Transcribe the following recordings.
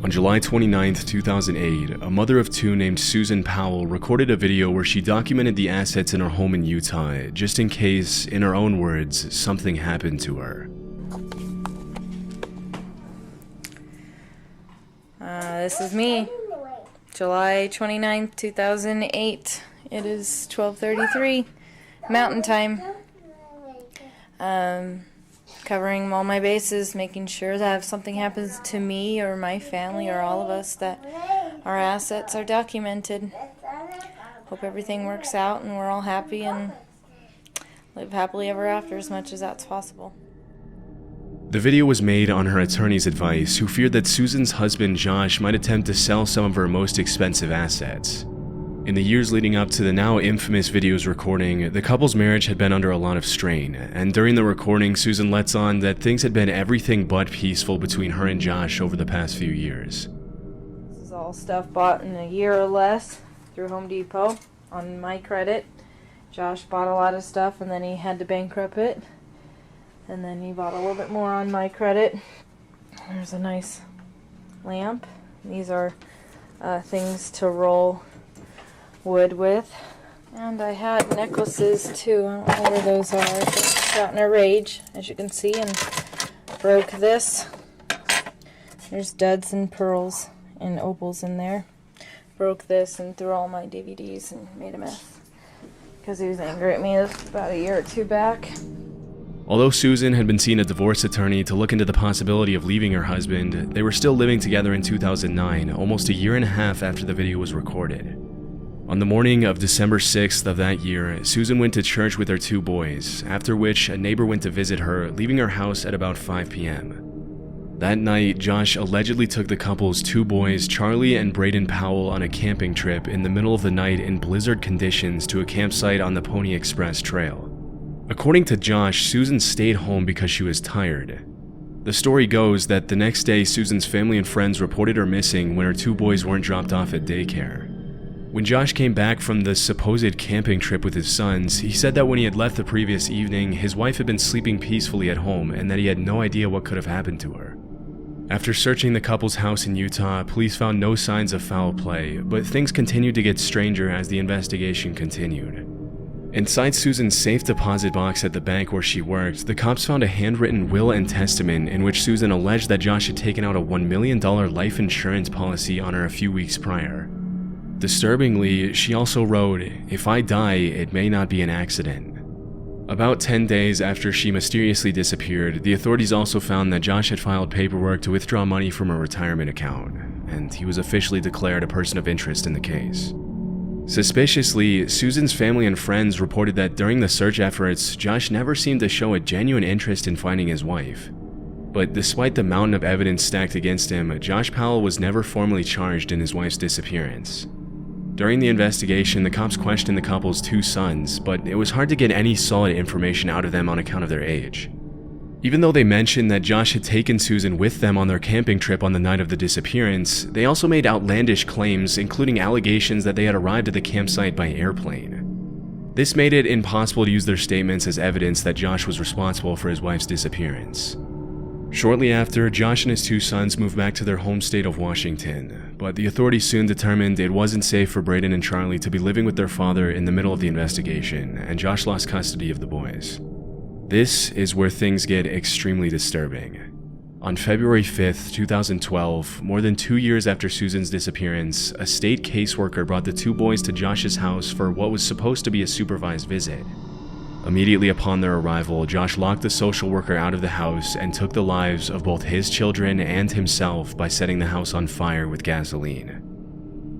On July 29, 2008, a mother of two named Susan Powell recorded a video where she documented the assets in her home in Utah, just in case, in her own words, something happened to her. This is me. July 29th, 2008. It is 12:33 Mountain Time. Covering all my bases, making sure that if something happens to me or my family or all of us, that our assets are documented. Hope everything works out and we're all happy and live happily ever after as much as that's possible. The video was made on her attorney's advice, who feared that Susan's husband Josh might attempt to sell some of her most expensive assets. In the years leading up to the now infamous video's recording, the couple's marriage had been under a lot of strain, and during the recording, Susan lets on that things had been everything but peaceful between her and Josh over the past few years. This is all stuff bought in a year or less through Home Depot on my credit. Josh bought a lot of stuff and then he had to bankrupt it. And then he bought a little bit more on my credit. There's a nice lamp. These are things to roll wood with. And I had necklaces too. I don't know where those are. I just got in a rage, as you can see, and broke this. There's duds and pearls and opals in there. Broke this and threw all my DVDs and made a mess because he was angry at me. This was about a year or two back. Although Susan had been seeing a divorce attorney to look into the possibility of leaving her husband, they were still living together in 2009, almost a year and a half after the video was recorded. On the morning of December 6th of that year, Susan went to church with her two boys, after which a neighbor went to visit her, leaving her house at about 5 p.m. That night, Josh allegedly took the couple's two boys, Charlie and Braden Powell, on a camping trip in the middle of the night in blizzard conditions to a campsite on the Pony Express Trail. According to Josh, Susan stayed home because she was tired. The story goes that the next day, Susan's family and friends reported her missing when her two boys weren't dropped off at daycare. When Josh came back from the supposed camping trip with his sons, he said that when he had left the previous evening, his wife had been sleeping peacefully at home and that he had no idea what could have happened to her. After searching the couple's house in Utah, police found no signs of foul play, but things continued to get stranger as the investigation continued. Inside Susan's safe deposit box at the bank where she worked, the cops found a handwritten will and testament in which Susan alleged that Josh had taken out a $1 million life insurance policy on her a few weeks prior. Disturbingly, she also wrote, "If I die, it may not be an accident." About 10 days after she mysteriously disappeared, the authorities also found that Josh had filed paperwork to withdraw money from a retirement account, and he was officially declared a person of interest in the case. Suspiciously, Susan's family and friends reported that during the search efforts, Josh never seemed to show a genuine interest in finding his wife. But despite the mountain of evidence stacked against him, Josh Powell was never formally charged in his wife's disappearance. During the investigation, the cops questioned the couple's two sons, but it was hard to get any solid information out of them on account of their age. Even though they mentioned that Josh had taken Susan with them on their camping trip on the night of the disappearance, they also made outlandish claims, including allegations that they had arrived at the campsite by airplane. This made it impossible to use their statements as evidence that Josh was responsible for his wife's disappearance. Shortly after, Josh and his two sons moved back to their home state of Washington, but the authorities soon determined it wasn't safe for Braden and Charlie to be living with their father in the middle of the investigation, and Josh lost custody of the boys. This is where things get extremely disturbing. On February 5th, 2012, more than 2 years after Susan's disappearance, a state caseworker brought the two boys to Josh's house for what was supposed to be a supervised visit. Immediately upon their arrival, Josh locked the social worker out of the house and took the lives of both his children and himself by setting the house on fire with gasoline.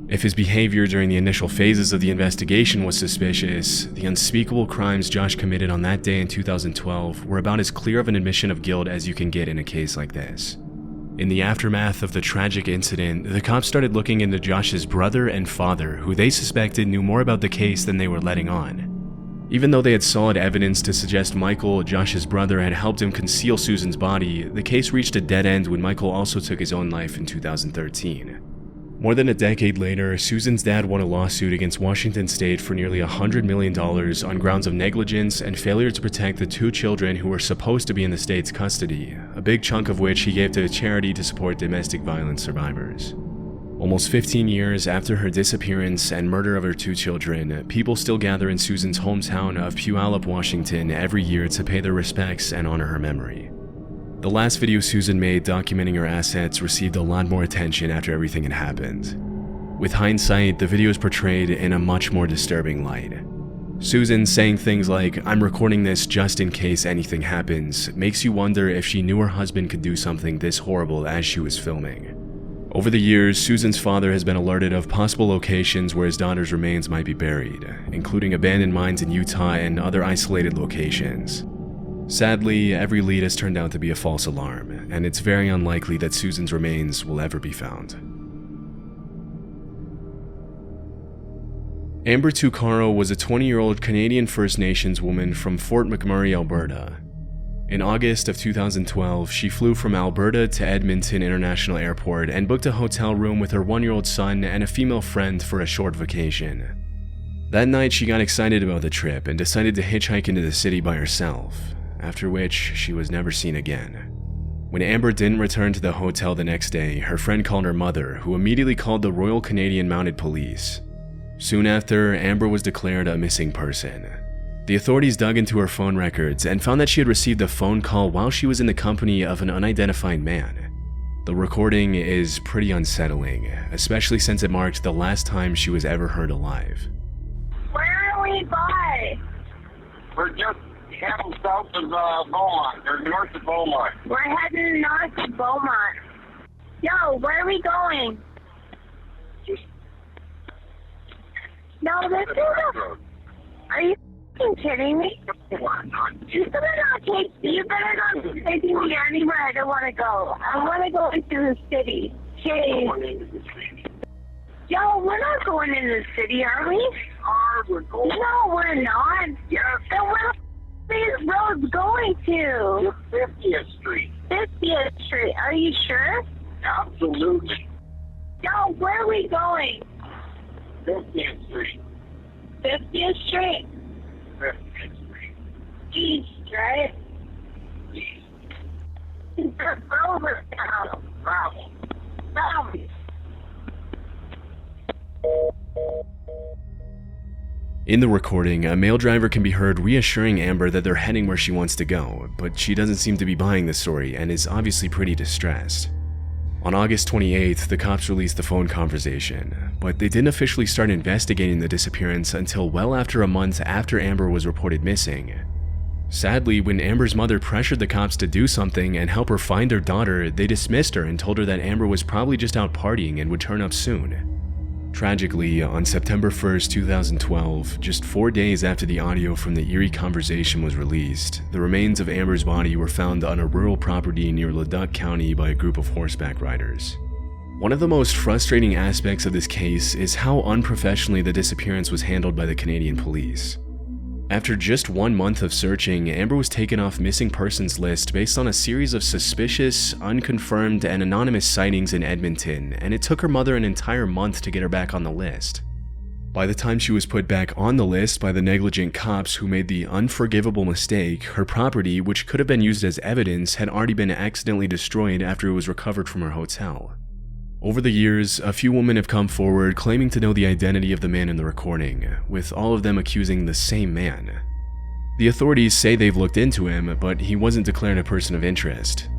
If his behavior during the initial phases of the investigation was suspicious, the unspeakable crimes Josh committed on that day in 2012 were about as clear of an admission of guilt as you can get in a case like this. In the aftermath of the tragic incident, the cops started looking into Josh's brother and father, who they suspected knew more about the case than they were letting on. Even though they had solid evidence to suggest Michael, Josh's brother, had helped him conceal Susan's body, the case reached a dead end when Michael also took his own life in 2013. More than a decade later, Susan's dad won a lawsuit against Washington State for nearly $100 million on grounds of negligence and failure to protect the 2 children who were supposed to be in the state's custody, a big chunk of which he gave to a charity to support domestic violence survivors. Almost 15 years after her disappearance and murder of her 2 children, people still gather in Susan's hometown of Puyallup, Washington every year to pay their respects and honor her memory. The last video Susan made documenting her assets received a lot more attention after everything had happened. With hindsight, the video is portrayed in a much more disturbing light. Susan saying things like, "I'm recording this just in case anything happens," makes you wonder if she knew her husband could do something this horrible as she was filming. Over the years, Susan's father has been alerted of possible locations where his daughter's remains might be buried, including abandoned mines in Utah and other isolated locations. Sadly, every lead has turned out to be a false alarm, and it's very unlikely that Susan's remains will ever be found. Amber Tucarro was a 20-year-old Canadian First Nations woman from Fort McMurray, Alberta. In August of 2012, she flew from Alberta to Edmonton International Airport and booked a hotel room with her 1-year-old son and a female friend for a short vacation. That night, she got excited about the trip and decided to hitchhike into the city by herself, after which she was never seen again. When Amber didn't return to the hotel the next day, her friend called her mother, who immediately called the Royal Canadian Mounted Police. Soon after, Amber was declared a missing person. The authorities dug into her phone records and found that she had received a phone call while she was in the company of an unidentified man. The recording is pretty unsettling, especially since it marked the last time she was ever heard alive. Where are we by? We're just heading south of Beaumont, or north of Beaumont. We're heading north to Beaumont. Yo, where are we going? No, this is a... Are you f***ing kidding me? You better not be taking me anywhere I don't want to go. I want to go into the city. Jeez. Yo, we're not going into the city, are we? We're going. No, we're not. Yes. Then where these roads going to? 50th Street. 50th Street. Are you sure? Absolutely. Yo, where are we going? 50th Street. 50th Street? 50th Street. East, right? East. Over town. Travel. In the recording, a male driver can be heard reassuring Amber that they're heading where she wants to go, but she doesn't seem to be buying the story and is obviously pretty distressed. On August 28th, the cops released the phone conversation, but they didn't officially start investigating the disappearance until well after a month after Amber was reported missing. Sadly, when Amber's mother pressured the cops to do something and help her find her daughter, they dismissed her and told her that Amber was probably just out partying and would turn up soon. Tragically, on September 1st, 2012, just 4 days after the audio from the eerie conversation was released, the remains of Amber's body were found on a rural property near Leduc County by a group of horseback riders. One of the most frustrating aspects of this case is how unprofessionally the disappearance was handled by the Canadian police. After just 1 month of searching, Amber was taken off missing persons list based on a series of suspicious, unconfirmed, and anonymous sightings in Edmonton, and it took her mother an entire month to get her back on the list. By the time she was put back on the list by the negligent cops who made the unforgivable mistake, her property, which could have been used as evidence, had already been accidentally destroyed after it was recovered from her hotel. Over the years, a few women have come forward claiming to know the identity of the man in the recording, with all of them accusing the same man. The authorities say they've looked into him, but he wasn't declared a person of interest.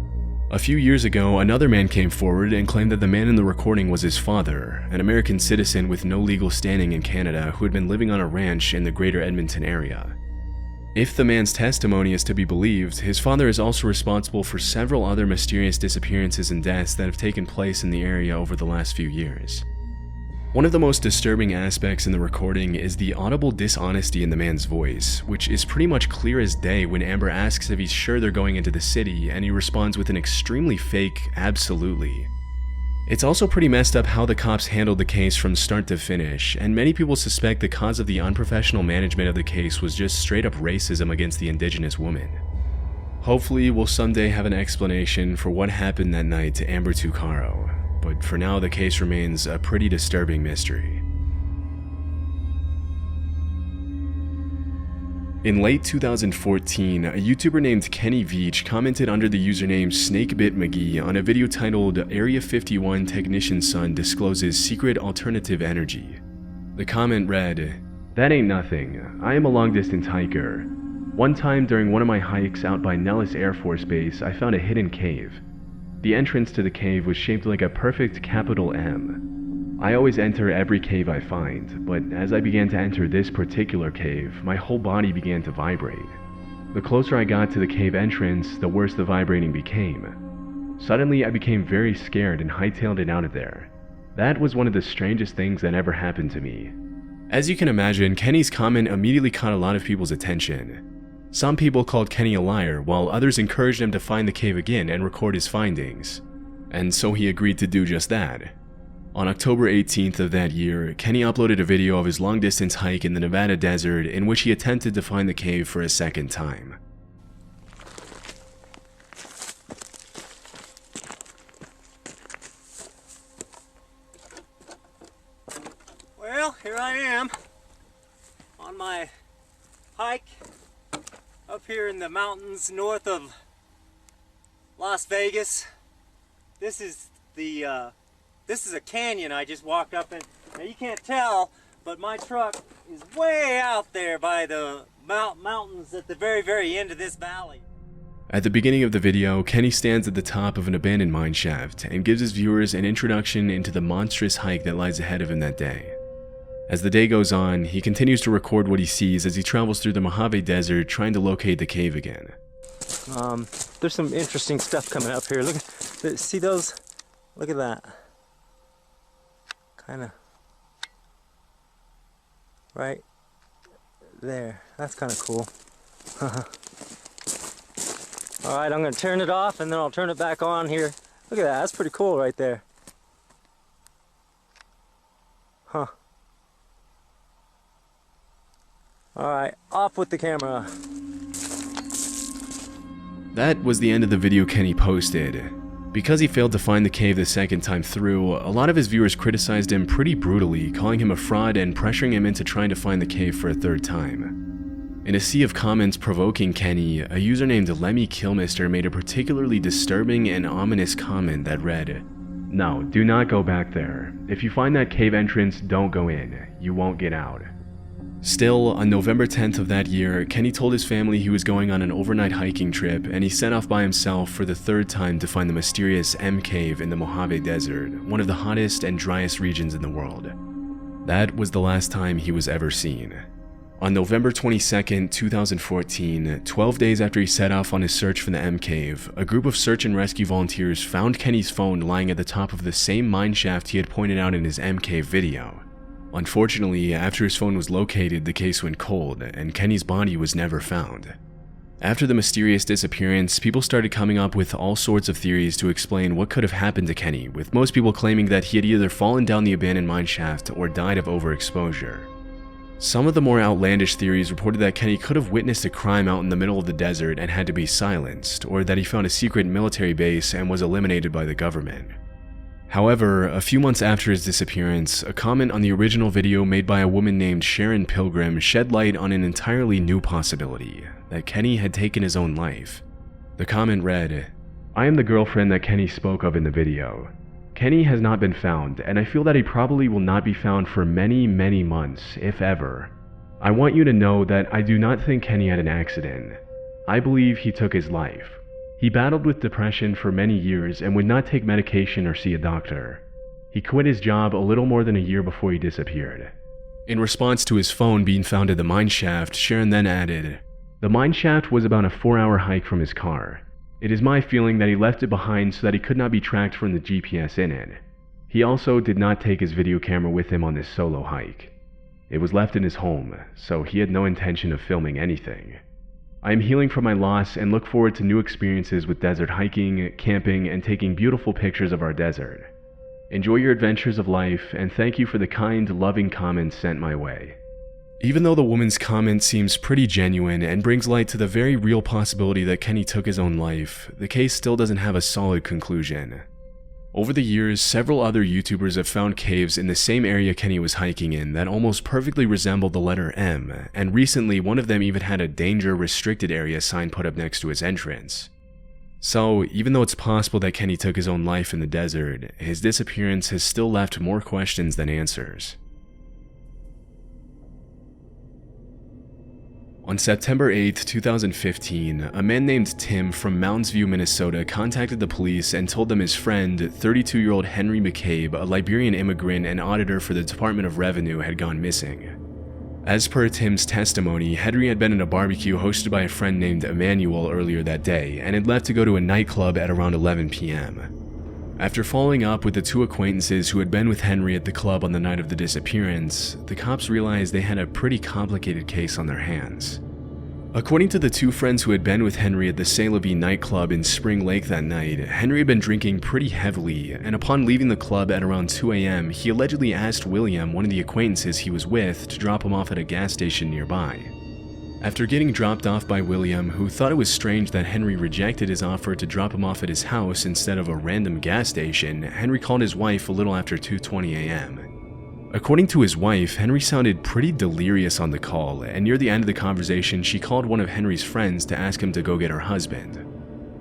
A few years ago, another man came forward and claimed that the man in the recording was his father, an American citizen with no legal standing in Canada who had been living on a ranch in the greater Edmonton area. If the man's testimony is to be believed, his father is also responsible for several other mysterious disappearances and deaths that have taken place in the area over the last few years. One of the most disturbing aspects in the recording is the audible dishonesty in the man's voice, which is pretty much clear as day when Amber asks if he's sure they're going into the city, and he responds with an extremely fake "absolutely." It's also pretty messed up how the cops handled the case from start to finish, and many people suspect the cause of the unprofessional management of the case was just straight up racism against the Indigenous woman. Hopefully, we'll someday have an explanation for what happened that night to Amber Tucarro, but for now the case remains a pretty disturbing mystery. In late 2014, a YouTuber named Kenny Veach commented under the username SnakeBitMcGee on a video titled Area 51 Technician's Son Discloses Secret Alternative Energy. The comment read, "That ain't nothing. I am a long-distance hiker. One time during one of my hikes out by Nellis Air Force Base, I found a hidden cave. The entrance to the cave was shaped like a perfect capital M. I always enter every cave I find, but as I began to enter this particular cave, my whole body began to vibrate. The closer I got to the cave entrance, the worse the vibrating became. Suddenly, I became very scared and hightailed it out of there. That was one of the strangest things that ever happened to me." As you can imagine, Kenny's comment immediately caught a lot of people's attention. Some people called Kenny a liar, while others encouraged him to find the cave again and record his findings. And so he agreed to do just that. On October 18th of that year, Kenny uploaded a video of his long-distance hike in the Nevada desert in which he attempted to find the cave for a second time. Well, here I am on my hike up here in the mountains north of Las Vegas. This is a canyon I just walked up in. Now you can't tell, but my truck is way out there by the mountains at the very, very end of this valley. At the beginning of the video, Kenny stands at the top of an abandoned mine shaft and gives his viewers an introduction into the monstrous hike that lies ahead of him that day. As the day goes on, he continues to record what he sees as he travels through the Mojave Desert trying to locate the cave again. There's some interesting stuff coming up here. Look, see those? Look at that. Kind of right there. That's kind of cool. Alright, I'm going to turn it off and then I'll turn it back on here. Look at that. That's pretty cool right there. Huh. Alright, off with the camera. That was the end of the video Kenny posted. Because he failed to find the cave the second time through, a lot of his viewers criticized him pretty brutally, calling him a fraud and pressuring him into trying to find the cave for a third time. In a sea of comments provoking Kenny, a user named Lemmy Killmister made a particularly disturbing and ominous comment that read, "No, do not go back there. If you find that cave entrance, don't go in. You won't get out." Still, on November 10th of that year, Kenny told his family he was going on an overnight hiking trip and he set off by himself for the third time to find the mysterious M Cave in the Mojave Desert, one of the hottest and driest regions in the world. That was the last time he was ever seen. On November 22nd, 2014, 12 days after he set off on his search for the M Cave, a group of search and rescue volunteers found Kenny's phone lying at the top of the same mine shaft he had pointed out in his M Cave video. Unfortunately, after his phone was located, the case went cold, and Kenny's body was never found. After the mysterious disappearance, people started coming up with all sorts of theories to explain what could have happened to Kenny, with most people claiming that he had either fallen down the abandoned mine shaft or died of overexposure. Some of the more outlandish theories reported that Kenny could have witnessed a crime out in the middle of the desert and had to be silenced, or that he found a secret military base and was eliminated by the government. However, a few months after his disappearance, a comment on the original video made by a woman named Sharon Pilgrim shed light on an entirely new possibility, that Kenny had taken his own life. The comment read, "I am the girlfriend that Kenny spoke of in the video. Kenny has not been found, and I feel that he probably will not be found for many, many months, if ever. I want you to know that I do not think Kenny had an accident. I believe he took his life. He battled with depression for many years and would not take medication or see a doctor. He quit his job a little more than a year before he disappeared." In response to his phone being found at the mine shaft, Sharon then added, "The mine shaft was about a 4-hour hike from his car. It is my feeling that he left it behind so that he could not be tracked from the GPS in it. He also did not take his video camera with him on this solo hike. It was left in his home, so he had no intention of filming anything. I am healing from my loss and look forward to new experiences with desert hiking, camping, and taking beautiful pictures of our desert. Enjoy your adventures of life, and thank you for the kind, loving comments sent my way." Even though the woman's comment seems pretty genuine and brings light to the very real possibility that Kenny took his own life, the case still doesn't have a solid conclusion. Over the years, several other YouTubers have found caves in the same area Kenny was hiking in that almost perfectly resembled the letter M, and recently one of them even had a danger restricted area sign put up next to its entrance. So, even though it's possible that Kenny took his own life in the desert, his disappearance has still left more questions than answers. On September 8, 2015, a man named Tim from Mounds View, Minnesota contacted the police and told them his friend, 32-year-old Henry McCabe, a Liberian immigrant and auditor for the Department of Revenue, had gone missing. As per Tim's testimony, Henry had been at a barbecue hosted by a friend named Emmanuel earlier that day and had left to go to a nightclub at around 11 p.m. After following up with the two acquaintances who had been with Henry at the club on the night of the disappearance, the cops realized they had a pretty complicated case on their hands. According to the two friends who had been with Henry at the C'est La Vie nightclub in Spring Lake that night, Henry had been drinking pretty heavily, and upon leaving the club at around 2 a.m., he allegedly asked William, one of the acquaintances he was with, to drop him off at a gas station nearby. After getting dropped off by William, who thought it was strange that Henry rejected his offer to drop him off at his house instead of a random gas station, Henry called his wife a little after 2:20 a.m. According to his wife, Henry sounded pretty delirious on the call, and near the end of the conversation, she called one of Henry's friends to ask him to go get her husband.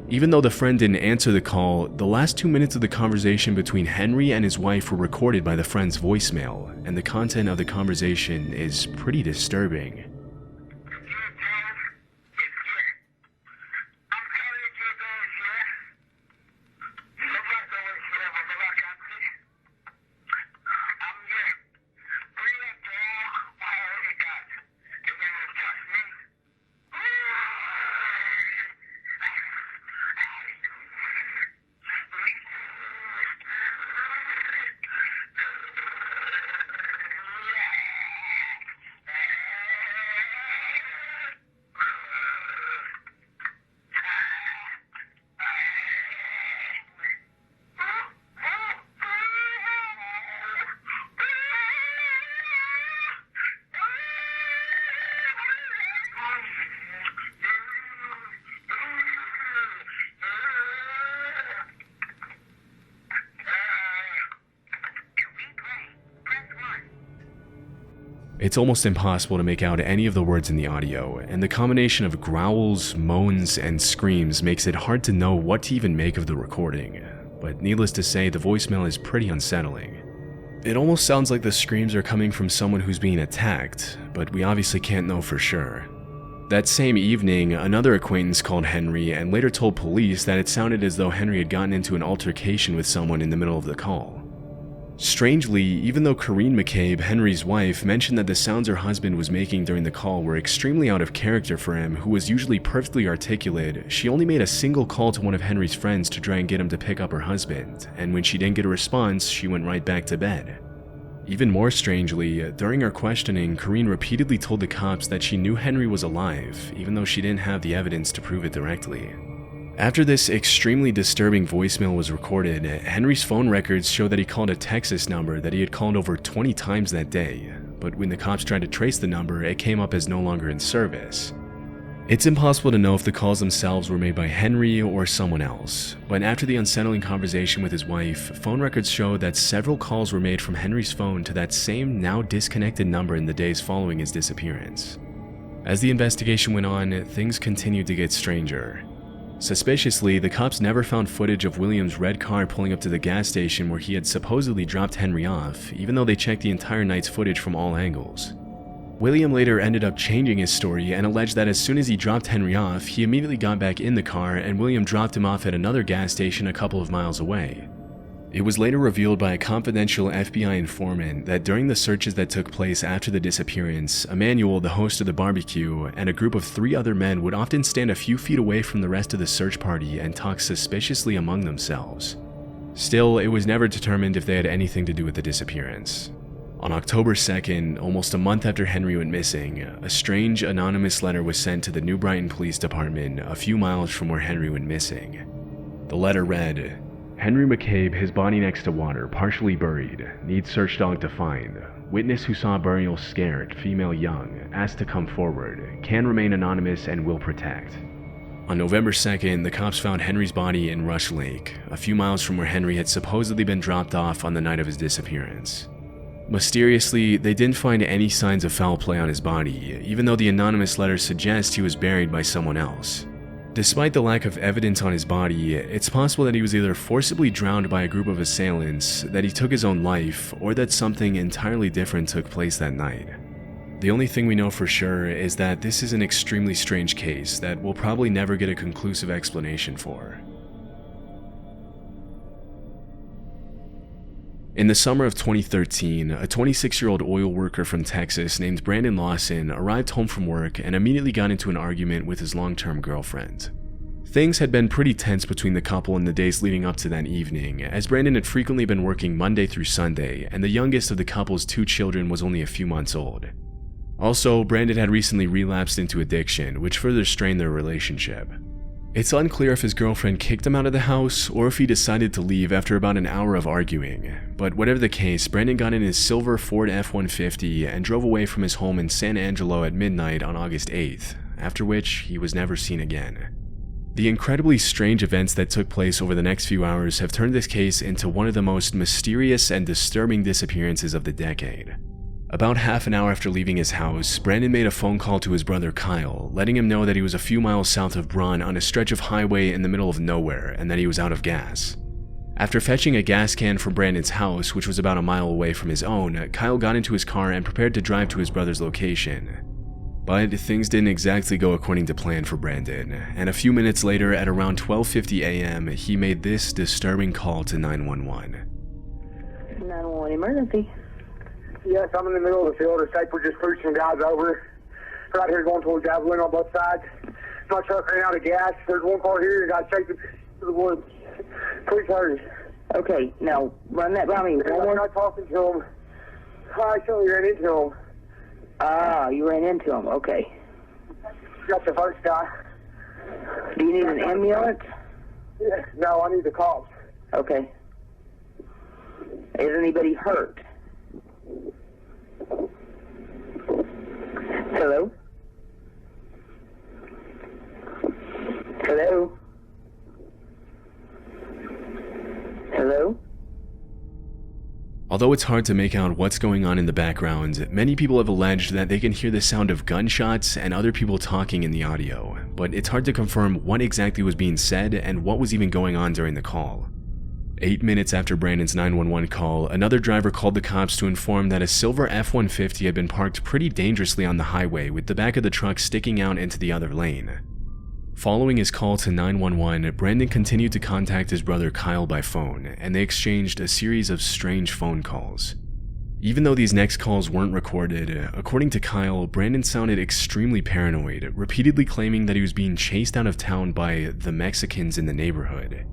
Even though the friend didn't answer the call, the last 2 minutes of the conversation between Henry and his wife were recorded by the friend's voicemail, and the content of the conversation is pretty disturbing. It's almost impossible to make out any of the words in the audio, and the combination of growls, moans, and screams makes it hard to know what to even make of the recording. But needless to say, the voicemail is pretty unsettling. It almost sounds like the screams are coming from someone who's being attacked, but we obviously can't know for sure. That same evening, another acquaintance called Henry and later told police that it sounded as though Henry had gotten into an altercation with someone in the middle of the call. Strangely, even though Corrine McCabe, Henry's wife, mentioned that the sounds her husband was making during the call were extremely out of character for him, who was usually perfectly articulate, she only made a single call to one of Henry's friends to try and get him to pick up her husband, and when she didn't get a response, she went right back to bed. Even more strangely, during our questioning, Corrine repeatedly told the cops that she knew Henry was alive, even though she didn't have the evidence to prove it directly. After this extremely disturbing voicemail was recorded, Henry's phone records show that he called a Texas number that he had called over 20 times that day, but when the cops tried to trace the number, it came up as no longer in service. It's impossible to know if the calls themselves were made by Henry or someone else, but after the unsettling conversation with his wife, phone records show that several calls were made from Henry's phone to that same now disconnected number in the days following his disappearance. As the investigation went on, things continued to get stranger. Suspiciously, the cops never found footage of William's red car pulling up to the gas station where he had supposedly dropped Henry off, even though they checked the entire night's footage from all angles. William later ended up changing his story and alleged that as soon as he dropped Henry off, he immediately got back in the car and William dropped him off at another gas station a couple of miles away. It was later revealed by a confidential FBI informant that during the searches that took place after the disappearance, Emmanuel, the host of the barbecue, and a group of 3 other men would often stand a few feet away from the rest of the search party and talk suspiciously among themselves. Still, it was never determined if they had anything to do with the disappearance. On October 2nd, almost a month after Henry went missing, a strange anonymous letter was sent to the New Brighton Police Department a few miles from where Henry went missing. The letter read, "Henry McCabe, his body next to water, partially buried. Needs search dog to find. Witness who saw burial scared, female young, asked to come forward. Can remain anonymous and will protect." On November 2nd, the cops found Henry's body in Rush Lake, a few miles from where Henry had supposedly been dropped off on the night of his disappearance. Mysteriously, they didn't find any signs of foul play on his body, even though the anonymous letters suggest he was buried by someone else. Despite the lack of evidence on his body, it's possible that he was either forcibly drowned by a group of assailants, that he took his own life, or that something entirely different took place that night. The only thing we know for sure is that this is an extremely strange case that we'll probably never get a conclusive explanation for. In the summer of 2013, a 26-year-old oil worker from Texas named Brandon Lawson arrived home from work and immediately got into an argument with his long-term girlfriend. Things had been pretty tense between the couple in the days leading up to that evening, as Brandon had frequently been working Monday through Sunday, and the youngest of the couple's 2 children was only a few months old. Also, Brandon had recently relapsed into addiction, which further strained their relationship. It's unclear if his girlfriend kicked him out of the house or if he decided to leave after about an hour of arguing, but whatever the case, Brandon got in his silver Ford F-150 and drove away from his home in San Angelo at midnight on August 8th, after which he was never seen again. The incredibly strange events that took place over the next few hours have turned this case into one of the most mysterious and disturbing disappearances of the decade. About half an hour after leaving his house, Brandon made a phone call to his brother Kyle, letting him know that he was a few miles south of Braun on a stretch of highway in the middle of nowhere and that he was out of gas. After fetching a gas can from Brandon's house, which was about a mile away from his own, Kyle got into his car and prepared to drive to his brother's location. But things didn't exactly go according to plan for Brandon, and a few minutes later at around 12:50 a.m., he made this disturbing call to 911. 911 emergency. Yes, I'm in the middle of the field. The Saper just pushed some guys over. Right here going towards Javelin on both sides. My truck ran out of gas. There's one car here and got chased to the woods. Please hurry. Okay, now run that by me. I'm not talking to him. I actually ran into him. Ah, you ran into him. Okay. Got the first guy. Do you need an ambulance? Yeah, no, I need the cops. Okay. Is anybody hurt? Hello? Hello? Hello? Although it's hard to make out what's going on in the background, many people have alleged that they can hear the sound of gunshots and other people talking in the audio, but it's hard to confirm what exactly was being said and what was even going on during the call. 8 minutes after Brandon's 911 call, another driver called the cops to inform that a silver F-150 had been parked pretty dangerously on the highway with the back of the truck sticking out into the other lane. Following his call to 911, Brandon continued to contact his brother Kyle by phone, and they exchanged a series of strange phone calls. Even though these next calls weren't recorded, according to Kyle, Brandon sounded extremely paranoid, repeatedly claiming that he was being chased out of town by the Mexicans in the neighborhood.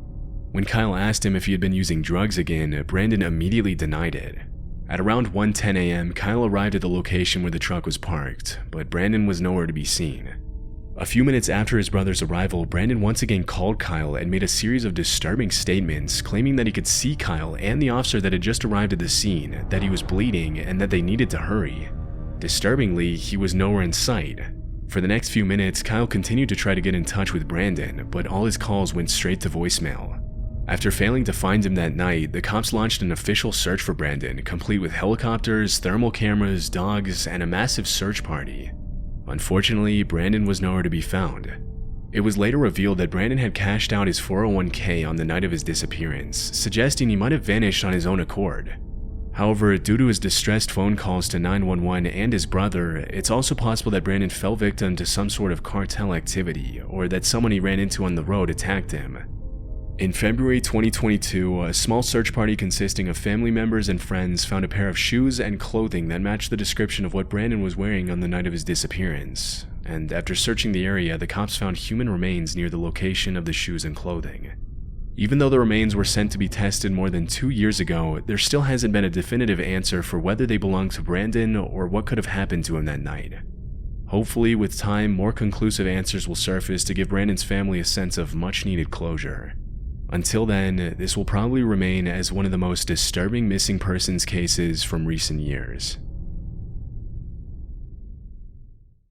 When Kyle asked him if he had been using drugs again, Brandon immediately denied it. At around 1:10 a.m., Kyle arrived at the location where the truck was parked, but Brandon was nowhere to be seen. A few minutes after his brother's arrival, Brandon once again called Kyle and made a series of disturbing statements, claiming that he could see Kyle and the officer that had just arrived at the scene, that he was bleeding, and that they needed to hurry. Disturbingly, he was nowhere in sight. For the next few minutes, Kyle continued to try to get in touch with Brandon, but all his calls went straight to voicemail. After failing to find him that night, the cops launched an official search for Brandon, complete with helicopters, thermal cameras, dogs, and a massive search party. Unfortunately, Brandon was nowhere to be found. It was later revealed that Brandon had cashed out his 401k on the night of his disappearance, suggesting he might have vanished on his own accord. However, due to his distressed phone calls to 911 and his brother, it's also possible that Brandon fell victim to some sort of cartel activity, or that someone he ran into on the road attacked him. In February 2022, a small search party consisting of family members and friends found a pair of shoes and clothing that matched the description of what Brandon was wearing on the night of his disappearance, and after searching the area, the cops found human remains near the location of the shoes and clothing. Even though the remains were sent to be tested more than 2 years ago, there still hasn't been a definitive answer for whether they belong to Brandon or what could have happened to him that night. Hopefully, with time, more conclusive answers will surface to give Brandon's family a sense of much-needed closure. Until then, this will probably remain as one of the most disturbing missing persons cases from recent years.